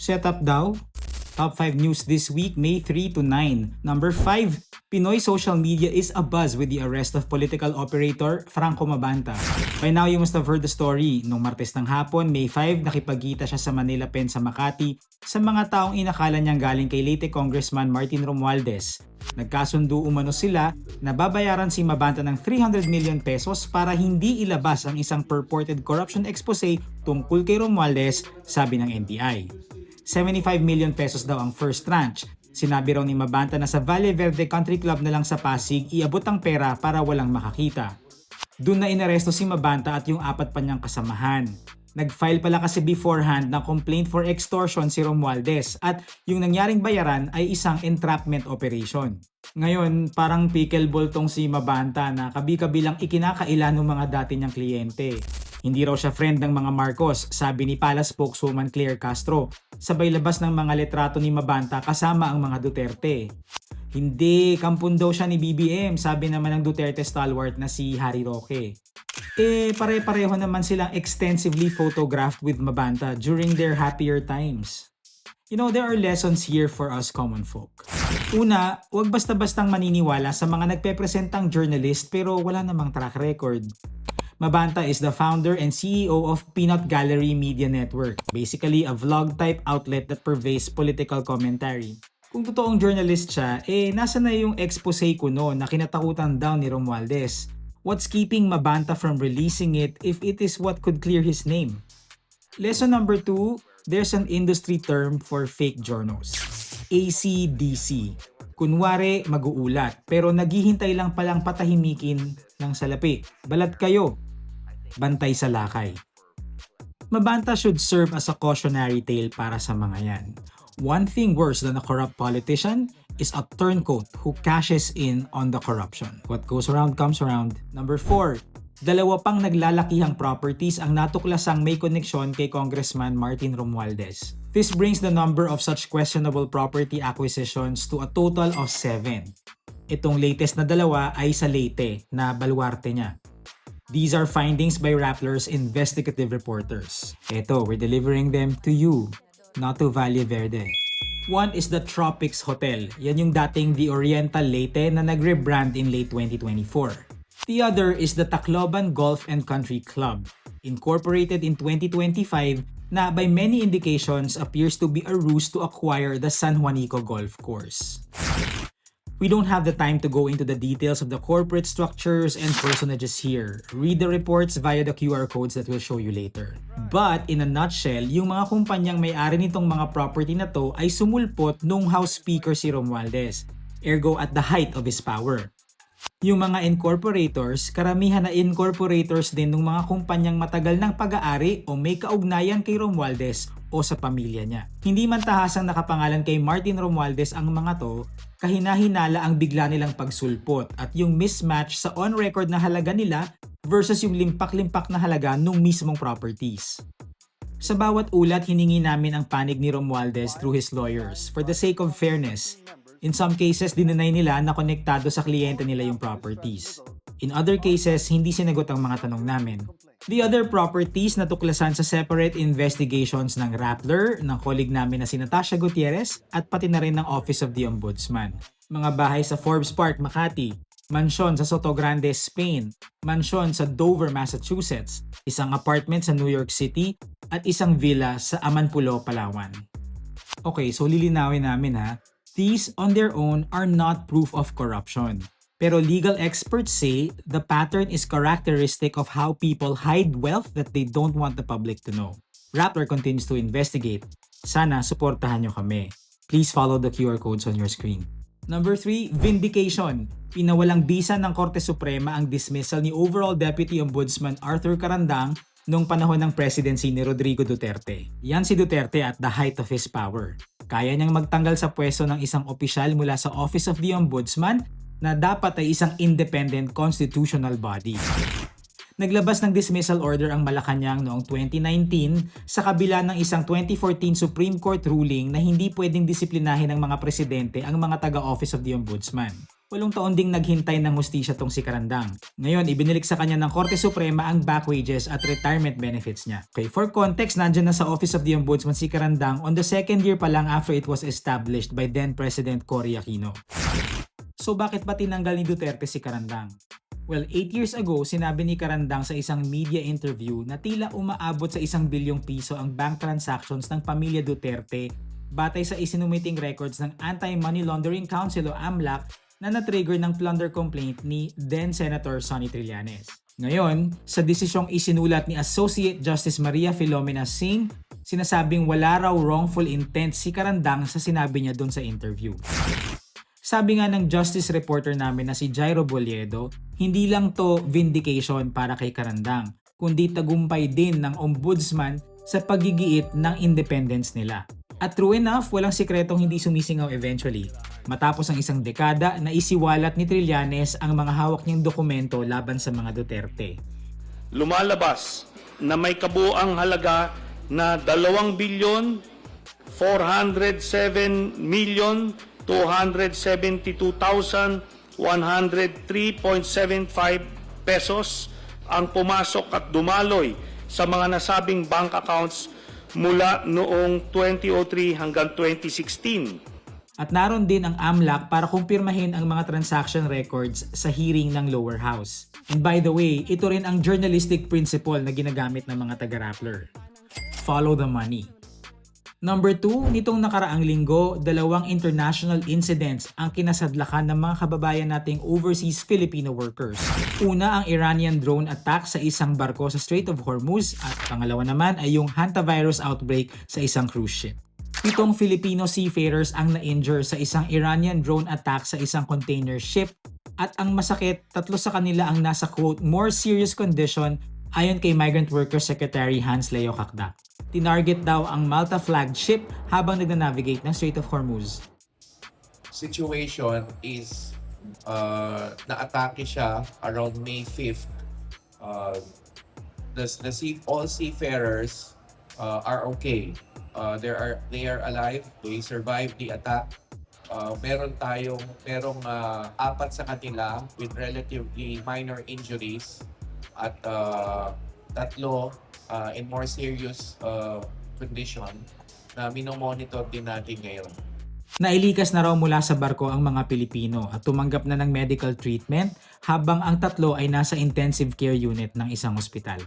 Setup daw? Top 5 news this week, May 3 to 9. Number 5, Pinoy social media is abuzz with the arrest of political operator Franco Mabanta. By now, you must have heard the story. Nung Martes ng hapon, May 5, nakipagkita siya sa Manila Pen sa Makati sa mga taong inakala niyang galing kay late Congressman Martin Romualdez. Nagkasundo umano sila na babayaran si Mabanta ng 300 million pesos para hindi ilabas ang isang purported corruption expose tungkol kay Romualdez, sabi ng NBI. 75 million pesos daw ang first tranche. Sinabi raw ni Mabanta na sa Valle Verde Country Club na lang sa Pasig iabot ang pera para walang makakita. Doon na inaresto si Mabanta at yung 4 pa niyang kasamahan. Nag-file pala kasi beforehand ng complaint for extortion si Romualdez at yung nangyaring bayaran ay isang entrapment operation. Ngayon, parang pickleball tong si Mabanta na kabi-kabilang ikinakaila ng mga dati niyang kliyente. Hindi raw siya friend ng mga Marcos, sabi ni Palace spokeswoman Claire Castro. Sabay labas ng mga litrato ni Mabanta kasama ang mga Duterte. Hindi, kampun daw siya ni BBM, sabi naman ng Duterte stalwart na si Harry Roque. Pare-pareho naman silang extensively photographed with Mabanta during their happier times. You know, there are lessons here for us common folk. Una, huwag basta-bastang maniniwala sa mga nagpepresentang journalist pero wala namang track record. Mabanta is the founder and CEO of Peanut Gallery Media Network, basically a vlog-type outlet that purveys political commentary. Kung totoong journalist siya, nasa na yung expose kuno na kinatakutan daw ni Romualdez? What's keeping Mabanta from releasing it if it is what could clear his name? Lesson number 2, there's an industry term for fake journos. ACDC. Kunwari, mag-uulat, pero naghihintay lang palang patahimikin ng salapi. Balat kayo. Bantay sa lakay. Mabanta should serve as a cautionary tale para sa mga yan. One thing worse than a corrupt politician is a turncoat who cashes in on the corruption. What goes around comes around. Number 4, dalawa pang naglalakihang properties ang natuklasang may koneksyon kay Congressman Martin Romualdez. This brings the number of such questionable property acquisitions to a total of 7. Itong latest na dalawa ay sa Leyte na baluarte niya. These are findings by Rappler's investigative reporters. Eto, we're delivering them to you, not to Valle Verde. One is the Tropics Hotel. Yan yung dating The Oriental Leyte na nag-rebrand in late 2024. The other is the Tacloban Golf and Country Club, incorporated in 2025 na by many indications appears to be a ruse to acquire the San Juanico Golf Course. We don't have the time to go into the details of the corporate structures and personages here. Read the reports via the QR codes that we'll show you later. But in a nutshell, yung mga kumpanyang may-ari nitong mga property na to ay sumulpot nung House Speaker si Romualdez, ergo at the height of his power. Yung mga incorporators, karamihan na incorporators din ng mga kumpanyang matagal ng pag-aari o may kaugnayan kay Romualdez o sa pamilya niya. Hindi man tahasang nakapangalan kay Martin Romualdez ang mga to, kahina-hinala ang bigla nilang pagsulpot at yung mismatch sa on-record na halaga nila versus yung limpak-limpak na halaga nung mismong properties. Sa bawat ulat, hiningi namin ang panig ni Romualdez through his lawyers for the sake of fairness. In some cases, dinenay nila na konektado sa kliyente nila yung properties. In other cases, hindi sinagot ang mga tanong namin. The other properties na tuklasan sa separate investigations ng Rappler, ng colleague namin na si Natasha Gutierrez, at pati na rin ng Office of the Ombudsman. Mga bahay sa Forbes Park, Makati, mansyon sa Soto Grande, Spain, mansyon sa Dover, Massachusetts, isang apartment sa New York City, at isang villa sa Amanpulo, Palawan. Okay, so lilinawin namin ha. These on their own are not proof of corruption. Pero legal experts say the pattern is characteristic of how people hide wealth that they don't want the public to know. Rappler continues to investigate. Sana suportahan nyo kami. Please follow the QR codes on your screen. Number 3, vindication. Pinawalang bisa ng Korte Suprema ang dismissal ni Overall Deputy Ombudsman Arthur Carandang noong panahon ng presidency ni Rodrigo Duterte. Yan si Duterte at the height of his power. Kaya niyang magtanggal sa pwesto ng isang opisyal mula sa Office of the Ombudsman na dapat ay isang independent constitutional body. Naglabas ng dismissal order ang Malacanang noong 2019 sa kabila ng isang 2014 Supreme Court ruling na hindi pwedeng disiplinahin ng mga presidente ang mga taga-Office of the Ombudsman. 8 taon ding naghintay ng hustisya tong si Carandang. Ngayon, ibinilik sa kanya ng Korte Suprema ang back wages at retirement benefits niya. Okay, for context, nandyan na sa Office of the Ombudsman si Carandang on the second year pa lang after it was established by then President Cory Aquino. So bakit ba tinanggal ni Duterte si Carandang? Well, 8 years ago, sinabi ni Carandang sa isang media interview na tila umaabot sa 1 bilyong piso ang bank transactions ng pamilya Duterte batay sa isinumiting records ng Anti-Money Laundering Council o AMLAC na na-trigger ng plunder complaint ni then Senator Sonny Trillanes. Ngayon, sa desisyong isinulat ni Associate Justice Maria Filomena Singh, sinasabing wala raw wrongful intent si Carandang sa sinabi niya doon sa interview. Sabi nga ng justice reporter namin na si Jairo Boliedo, hindi lang to vindication para kay Carandang, kundi tagumpay din ng ombudsman sa paggigiit ng independence nila. At true enough, walang sikretong hindi sumisingaw eventually. Matapos ang 1 dekada na isiwalat ni Trillanes ang mga hawak niyang dokumento laban sa mga Duterte. Lumalabas na may kabuuang halaga na 2,407,272,103.75 pesos ang pumasok at dumaloy sa mga nasabing bank accounts mula noong 2003 hanggang 2016. At naroon din ang AMLAC para kumpirmahin ang mga transaction records sa hearing ng lower house. And by the way, ito rin ang journalistic principle na ginagamit ng mga taga-Rappler. Follow the money. Number 2, nitong nakaraang linggo, 2 international incidents ang kinasadlakan ng mga kababayan nating overseas Filipino workers. Una, ang Iranian drone attack sa isang barko sa Strait of Hormuz at pangalawa naman ay yung hantavirus outbreak sa isang cruise ship. 7 Filipino seafarers ang na-injure sa isang Iranian drone attack sa isang container ship at ang masakit, 3 sa kanila ang nasa quote more serious condition ayon kay Migrant Workers Secretary Hans Leo Kakdak. Tinarget daw ang Malta flagged ship habang nagna-navigate ng Strait of Hormuz. Situation is na-atake siya around May 5th. All seafarers are okay. They are alive. They survived the attack. Merong 4 sa kanila with relatively minor injuries at 3 in more serious condition na minomonitor din natin ngayon. Nailikas na raw mula sa barko ang mga Pilipino at tumanggap na ng medical treatment habang ang 3 ay nasa intensive care unit ng isang ospital.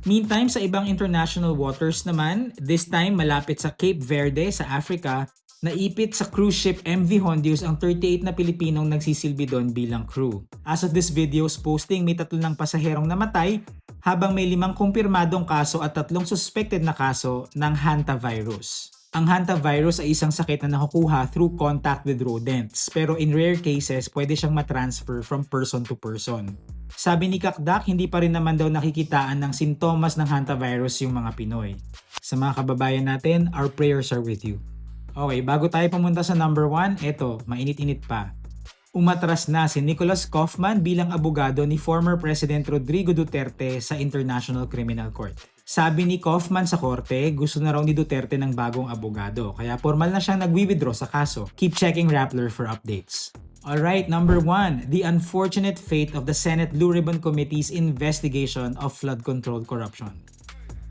Meantime, sa ibang international waters naman, this time malapit sa Cape Verde sa Africa, naipit sa cruise ship MV Hondius ang 38 na Pilipinong nagsisilbi doon bilang crew. As of this video's posting, may 3 ng pasaherong namatay habang may 5 kumpirmadong kaso at 3 suspected na kaso ng hantavirus. Ang hantavirus ay isang sakit na nakukuha through contact with rodents, pero in rare cases, pwede siyang matransfer from person to person. Sabi ni Kakdak, hindi pa rin naman daw nakikitaan ng sintomas ng hantavirus yung mga Pinoy. Sa mga kababayan natin, our prayers are with you. Okay, bago tayo pumunta sa number 1, eto, mainit-init pa. Umatras na si Nicholas Kaufman bilang abogado ni former President Rodrigo Duterte sa International Criminal Court. Sabi ni Kaufman sa korte, gusto na raw ni Duterte ng bagong abogado, kaya formal na siyang nagwi-withdraw sa kaso. Keep checking Rappler for updates. Alright, number 1, the unfortunate fate of the Senate Blue Ribbon Committee's investigation of flood control corruption.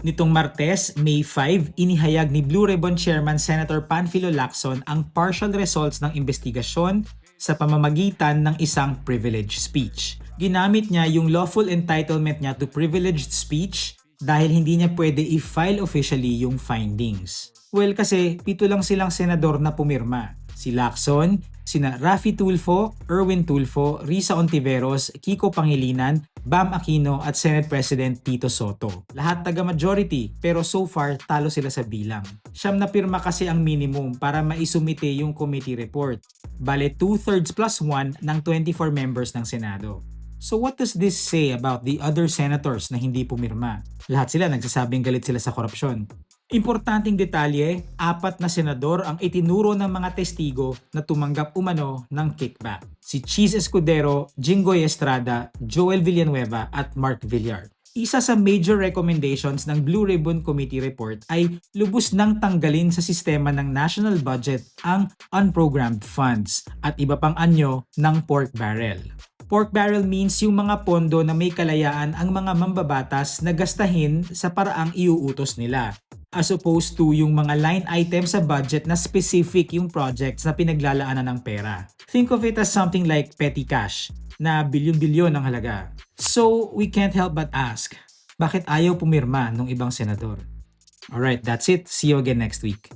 Nitong Martes, May 5, inihayag ni Blue Ribbon Chairman Senator Panfilo Lacson ang partial results ng investigasyon sa pamamagitan ng isang privileged speech. Ginamit niya yung lawful entitlement niya to privileged speech dahil hindi niya pwede i-file officially yung findings. Well, kasi 7 lang silang senador na pumirma. Si Lacson, sina Raffy Tulfo, Erwin Tulfo, Risa Ontiveros, Kiko Pangilinan, Bam Aquino at Senate President Tito Soto. Lahat taga-majority pero so far talo sila sa bilang. 9 na pirma kasi ang minimum para maisumite yung committee report. Bale 2/3 plus 1 ng 24 members ng Senado. So what does this say about the other senators na hindi pumirma? Lahat sila nagsasabing galit sila sa korupsyon. Importanteng detalye, 4 na senador ang itinuro ng mga testigo na tumanggap umano ng kickback. Si Cheese Escudero, Jinggoy Estrada, Joel Villanueva at Mark Villar. Isa sa major recommendations ng Blue Ribbon Committee report ay lubos nang tanggalin sa sistema ng national budget ang unprogrammed funds at iba pang anyo ng pork barrel. Pork barrel means yung mga pondo na may kalayaan ang mga mambabatas na gastahin sa paraang iuutos nila, as opposed to yung mga line item sa budget na specific yung projects na pinaglalaanan ng pera. Think of it as something like petty cash, na bilyon-bilyon ang halaga. So, we can't help but ask, bakit ayaw pumirma ng ibang senador? Alright, that's it. See you again next week.